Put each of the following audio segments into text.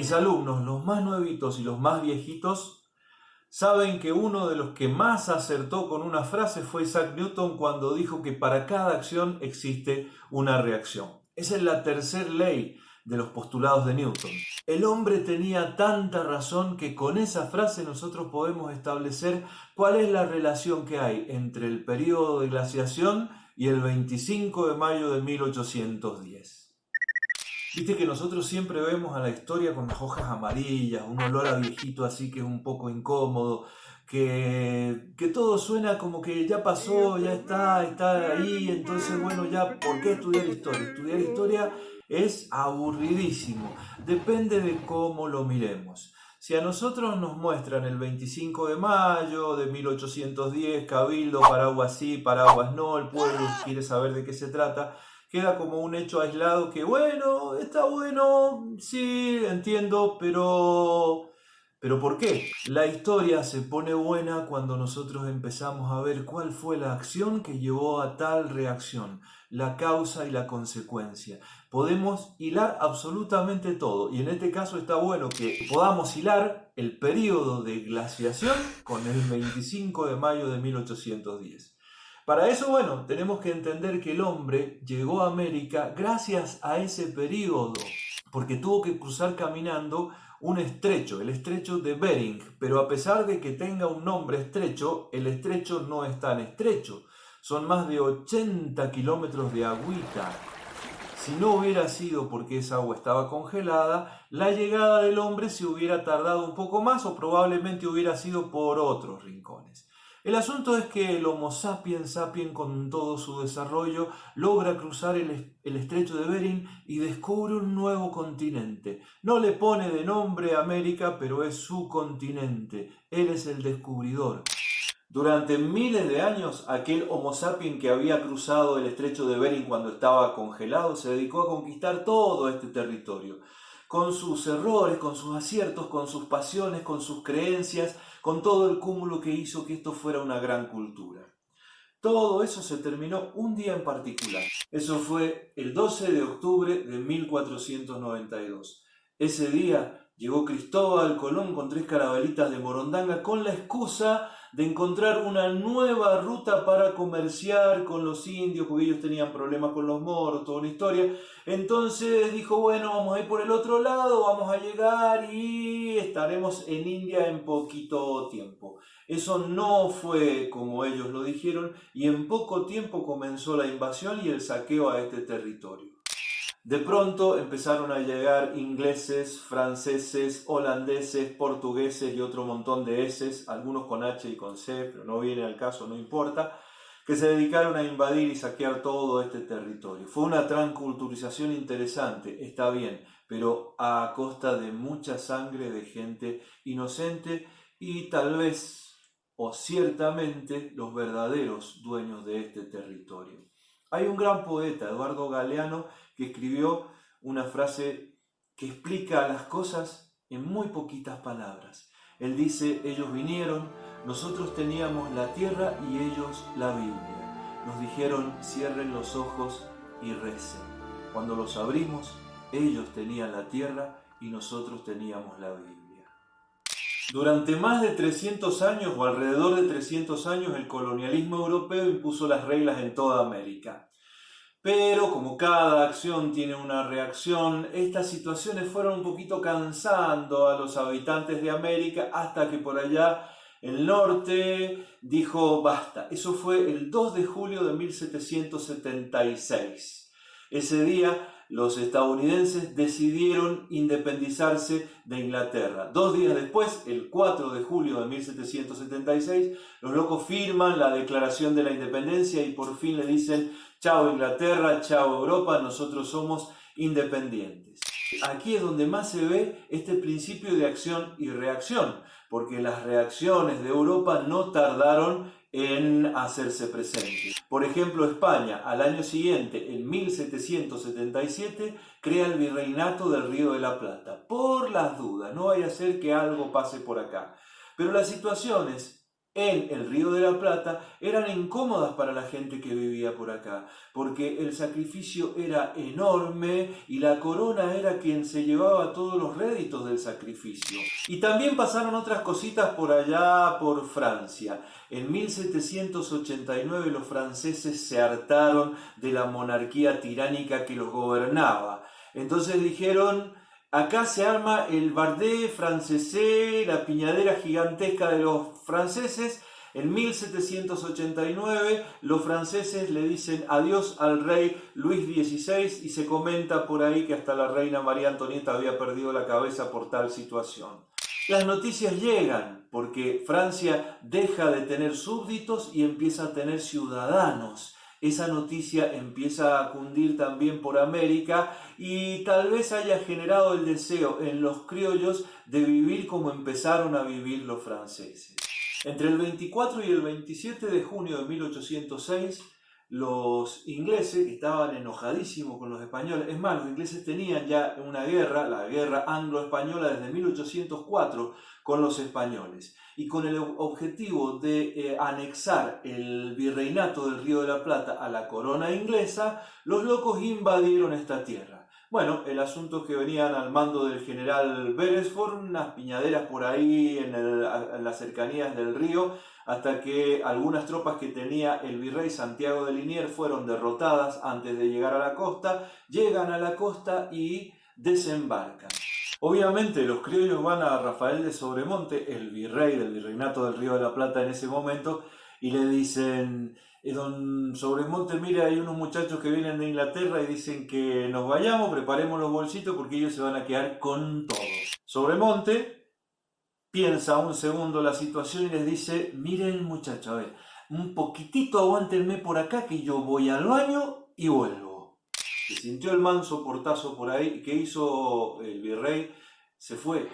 Mis alumnos, los más nuevitos y los más viejitos, saben que uno de los que más acertó con una frase fue Isaac Newton cuando dijo que para cada acción existe una reacción. Esa es la tercera ley de los postulados de Newton. El hombre tenía tanta razón que con esa frase nosotros podemos establecer cuál es la relación que hay entre el periodo de glaciación y el 25 de mayo de 1810. Viste que nosotros siempre vemos a la historia con las hojas amarillas, un olor a viejito así que es un poco incómodo, que todo suena como que ya pasó, ya está ahí, entonces bueno, ya, ¿por qué estudiar historia? Estudiar historia es aburridísimo, depende de cómo lo miremos. Si a nosotros nos muestran el 25 de mayo de 1810, Cabildo, paraguas sí, paraguas no, el pueblo quiere saber de qué se trata, queda como un hecho aislado que, bueno, está bueno, sí, entiendo, pero ¿por qué? La historia se pone buena cuando nosotros empezamos a ver cuál fue la acción que llevó a tal reacción, la causa y la consecuencia. Podemos hilar absolutamente todo, y en este caso está bueno que podamos hilar el periodo de glaciación con el 25 de mayo de 1810. Para eso, bueno, tenemos que entender que el hombre llegó a América gracias a ese periodo, porque tuvo que cruzar caminando un estrecho, el estrecho de Bering, pero a pesar de que tenga un nombre estrecho, el estrecho no es tan estrecho, son más de 80 kilómetros de agüita. Si no hubiera sido porque esa agua estaba congelada, la llegada del hombre se hubiera tardado un poco más o probablemente hubiera sido por otros rincones. El asunto es que el Homo sapiens sapiens con todo su desarrollo logra cruzar el estrecho de Bering y descubre un nuevo continente. No le pone de nombre América, pero es su continente. Él es el descubridor. Durante miles de años, aquel Homo sapiens que había cruzado el estrecho de Bering cuando estaba congelado se dedicó a conquistar todo este territorio, con sus errores, con sus aciertos, con sus pasiones, con sus creencias, con todo el cúmulo que hizo que esto fuera una gran cultura. Todo eso se terminó un día en particular. Eso fue el 12 de octubre de 1492. Ese día llegó Cristóbal Colón con 3 caravelitas de Morondanga con la excusa de encontrar una nueva ruta para comerciar con los indios, porque ellos tenían problemas con los moros, toda una historia. Entonces dijo, bueno, vamos a ir por el otro lado, vamos a llegar y estaremos en India en poquito tiempo. Eso no fue como ellos lo dijeron y en poco tiempo comenzó la invasión y el saqueo a este territorio. De pronto empezaron a llegar ingleses, franceses, holandeses, portugueses y otro montón de eses, algunos con H y con C, pero no viene al caso, no importa, que se dedicaron a invadir y saquear todo este territorio. Fue una transculturización interesante, está bien, pero a costa de mucha sangre de gente inocente y tal vez, o ciertamente, los verdaderos dueños de este territorio. Hay un gran poeta, Eduardo Galeano, que escribió una frase que explica las cosas en muy poquitas palabras. Él dice, ellos vinieron, nosotros teníamos la tierra y ellos la Biblia. Nos dijeron, cierren los ojos y recen. Cuando los abrimos, ellos tenían la tierra y nosotros teníamos la Biblia. Durante más de 300 años o alrededor de 300 años el colonialismo europeo impuso las reglas en toda América. Pero como cada acción tiene una reacción, estas situaciones fueron un poquito cansando a los habitantes de América hasta que por allá el norte dijo basta. Eso fue el 2 de julio de 1776. Ese día los estadounidenses decidieron independizarse de Inglaterra. 2 días después, el 4 de julio de 1776, los locos firman la Declaración de la Independencia y por fin le dicen chao Inglaterra, chao Europa, nosotros somos independientes. Aquí es donde más se ve este principio de acción y reacción, porque las reacciones de Europa no tardaron en hacerse presentes. Por ejemplo, España, al año siguiente, en 1777, crea el Virreinato del Río de la Plata. Por las dudas, no vaya a ser que algo pase por acá. Pero las situaciones en el Río de la Plata eran incómodas para la gente que vivía por acá, porque el sacrificio era enorme y la corona era quien se llevaba todos los réditos del sacrificio. Y también pasaron otras cositas por allá por Francia. En 1789 los franceses se hartaron de la monarquía tiránica que los gobernaba. Entonces dijeron: acá se arma el Bardé francesé, la piñadera gigantesca de los franceses. En 1789 los franceses le dicen adiós al rey Luis XVI y se comenta por ahí que hasta la reina María Antonieta había perdido la cabeza por tal situación. Las noticias llegan porque Francia deja de tener súbditos y empieza a tener ciudadanos. Esa noticia empieza a cundir también por América y tal vez haya generado el deseo en los criollos de vivir como empezaron a vivir los franceses. Entre el 24 y el 27 de junio de 1806, los ingleses estaban enojadísimos con los españoles. Es más, los ingleses tenían ya una guerra, la guerra anglo-española desde 1804 con los españoles. Y con el objetivo de anexar el virreinato del Río de la Plata a la corona inglesa, los locos invadieron esta tierra. Bueno, el asunto es que venían al mando del general Beresford, unas piñaderas por ahí en las cercanías del río, hasta que algunas tropas que tenía el virrey Santiago de Liniers fueron derrotadas antes de llegar a la costa, llegan a la costa y desembarcan. Obviamente los criollos van a Rafael de Sobremonte, el virrey del virreinato del Río de la Plata en ese momento, y le dicen: don Sobremonte, mira, hay unos muchachos que vienen de Inglaterra y dicen que nos vayamos, preparemos los bolsitos porque ellos se van a quedar con todo. Sobremonte piensa un segundo la situación y les dice: miren muchachos, a ver, un poquitito aguántenme por acá que yo voy al baño y vuelvo. Se sintió el manso portazo por ahí. ¿Qué hizo el virrey? Se fue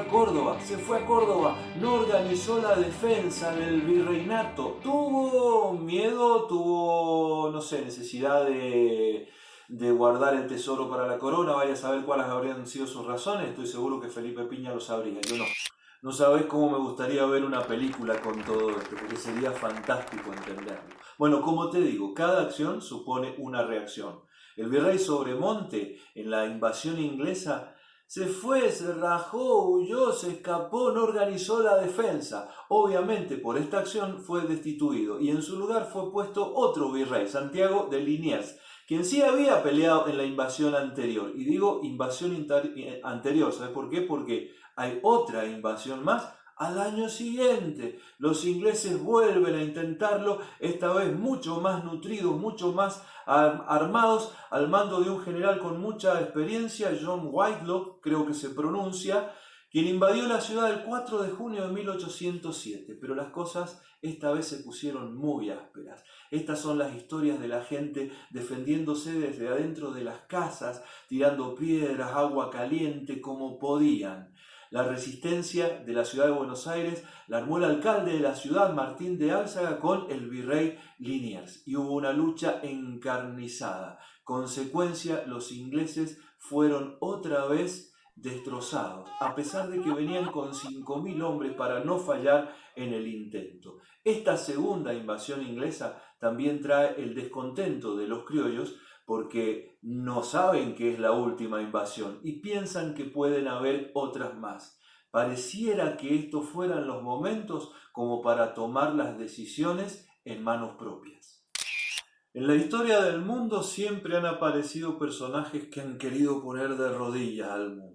a Córdoba, no organizó la defensa del virreinato, tuvo miedo, tuvo, no sé, necesidad de guardar el tesoro para la corona, vaya a saber cuáles habrían sido sus razones. Estoy seguro que Felipe Piña lo sabría, yo no. No sabés cómo me gustaría ver una película con todo esto, porque sería fantástico entenderlo. Bueno, como te digo, cada acción supone una reacción. El virrey Sobremonte, en la invasión inglesa, se fue, se rajó, huyó, se escapó, no organizó la defensa. Obviamente por esta acción fue destituido y en su lugar fue puesto otro virrey, Santiago de Liniers, quien sí había peleado en la invasión anterior. Y digo invasión anterior, ¿sabes por qué? Porque hay otra invasión más al año siguiente. Los ingleses vuelven a intentarlo, esta vez mucho más nutridos, mucho más armados, al mando de un general con mucha experiencia, John Whitelock, creo que se pronuncia, quien invadió la ciudad el 4 de junio de 1807. Pero las cosas esta vez se pusieron muy ásperas. Estas son las historias de la gente defendiéndose desde adentro de las casas, tirando piedras, agua caliente, como podían. La resistencia de la ciudad de Buenos Aires la armó el alcalde de la ciudad, Martín de Álzaga, con el virrey Liniers. Y hubo una lucha encarnizada. Consecuencia, los ingleses fueron otra vez destrozados, a pesar de que venían con 5.000 hombres para no fallar en el intento. Esta segunda invasión inglesa también trae el descontento de los criollos, porque no saben que es la última invasión y piensan que pueden haber otras más. Pareciera que estos fueran los momentos como para tomar las decisiones en manos propias. En la historia del mundo siempre han aparecido personajes que han querido poner de rodillas al mundo.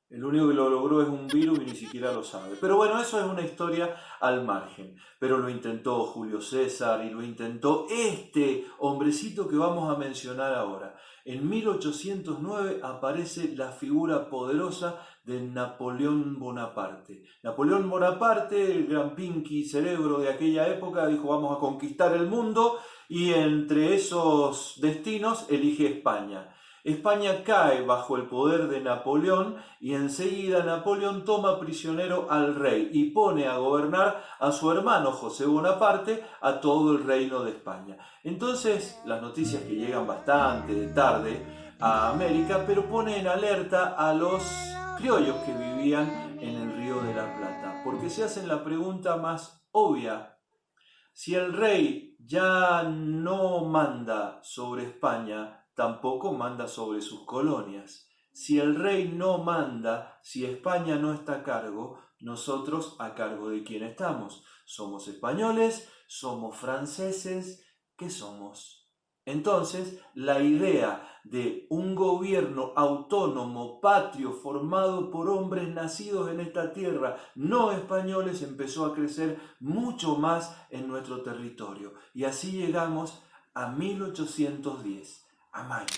El único que lo logró es un virus y ni siquiera lo sabe. Pero bueno, eso es una historia al margen. Pero lo intentó Julio César y lo intentó este hombrecito que vamos a mencionar ahora. En 1809 aparece la figura poderosa de Napoleón Bonaparte. Napoleón Bonaparte, el gran pinky cerebro de aquella época, dijo: vamos a conquistar el mundo, y entre esos destinos elige España. España cae bajo el poder de Napoleón y enseguida Napoleón toma prisionero al rey y pone a gobernar a su hermano José Bonaparte a todo el reino de España. Entonces las noticias que llegan bastante tarde a América, pero pone en alerta a los criollos que vivían en el Río de la Plata, porque se hacen la pregunta más obvia. Si el rey ya no manda sobre España, tampoco manda sobre sus colonias. Si el rey no manda, si España no está a cargo, nosotros a cargo de quién estamos. Somos españoles, somos franceses, ¿qué somos? Entonces, la idea de un gobierno autónomo, patrio, formado por hombres nacidos en esta tierra, no españoles, empezó a crecer mucho más en nuestro territorio. Y así llegamos a 1810, a mayo.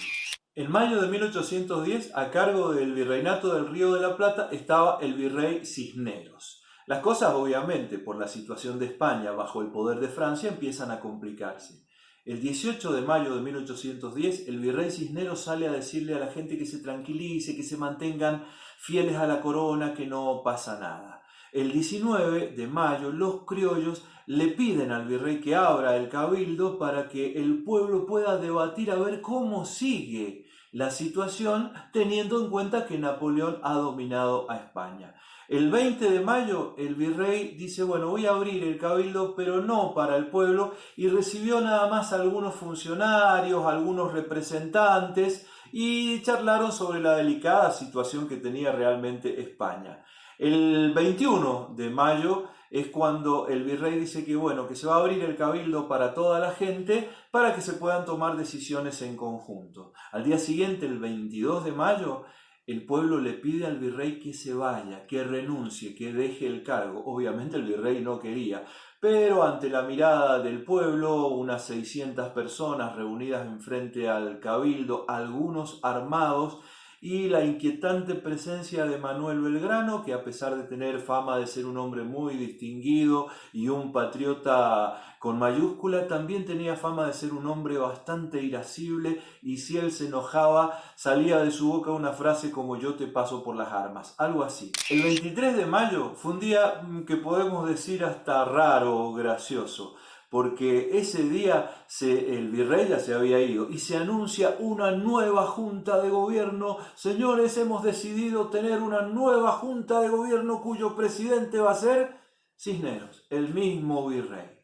En mayo de 1810, a cargo del virreinato del Río de la Plata, estaba el virrey Cisneros. Las cosas, obviamente, por la situación de España bajo el poder de Francia, empiezan a complicarse. El 18 de mayo de 1810, el virrey Cisneros sale a decirle a la gente que se tranquilice, que se mantengan fieles a la corona, que no pasa nada. El 19 de mayo, los criollos le piden al virrey que abra el cabildo para que el pueblo pueda debatir a ver cómo sigue la situación, teniendo en cuenta que Napoleón ha dominado a España. El 20 de mayo el virrey dice, bueno, voy a abrir el cabildo, pero no para el pueblo, y recibió nada más a algunos funcionarios, algunos representantes, y charlaron sobre la delicada situación que tenía realmente España. El 21 de mayo es cuando el virrey dice que bueno, que se va a abrir el cabildo para toda la gente para que se puedan tomar decisiones en conjunto. Al día siguiente, el 22 de mayo, el pueblo le pide al virrey que se vaya, que renuncie, que deje el cargo. Obviamente el virrey no quería, pero ante la mirada del pueblo, unas 600 personas reunidas enfrente al cabildo, algunos armados, y la inquietante presencia de Manuel Belgrano, que a pesar de tener fama de ser un hombre muy distinguido y un patriota con mayúscula, también tenía fama de ser un hombre bastante irascible, y si él se enojaba, salía de su boca una frase como yo te paso por las armas, algo así. El 23 de mayo fue un día que podemos decir hasta raro o gracioso, porque ese día el virrey ya se había ido y se anuncia una nueva junta de gobierno. Señores, hemos decidido tener una nueva junta de gobierno cuyo presidente va a ser Cisneros, el mismo virrey.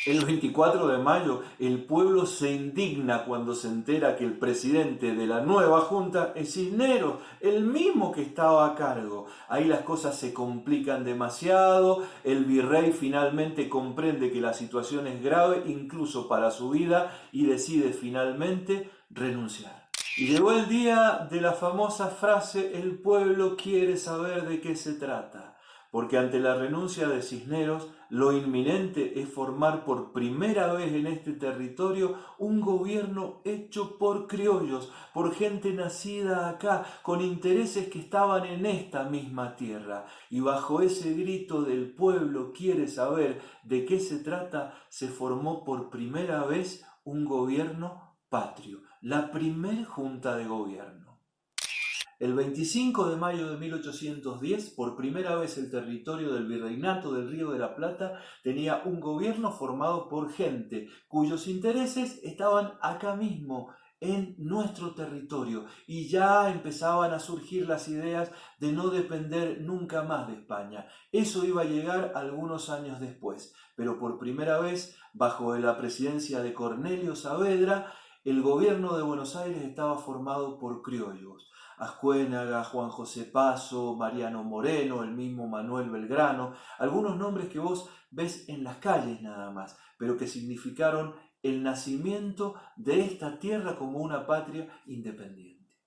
El 24 de mayo el pueblo se indigna cuando se entera que el presidente de la nueva junta es Cisneros, el mismo que estaba a cargo. Ahí las cosas se complican demasiado, el virrey finalmente comprende que la situación es grave incluso para su vida y decide finalmente renunciar. Y llegó el día de la famosa frase, el pueblo quiere saber de qué se trata. Porque ante la renuncia de Cisneros, lo inminente es formar por primera vez en este territorio un gobierno hecho por criollos, por gente nacida acá, con intereses que estaban en esta misma tierra. Y bajo ese grito del pueblo quiere saber de qué se trata, se formó por primera vez un gobierno patrio, la primer junta de gobierno. El 25 de mayo de 1810, por primera vez el territorio del virreinato del Río de la Plata tenía un gobierno formado por gente cuyos intereses estaban acá mismo, en nuestro territorio, y ya empezaban a surgir las ideas de no depender nunca más de España. Eso iba a llegar algunos años después, pero por primera vez, bajo la presidencia de Cornelio Saavedra, el gobierno de Buenos Aires estaba formado por criollos. Ascuénaga, Juan José Paso, Mariano Moreno, el mismo Manuel Belgrano, algunos nombres que vos ves en las calles nada más, pero que significaron el nacimiento de esta tierra como una patria independiente.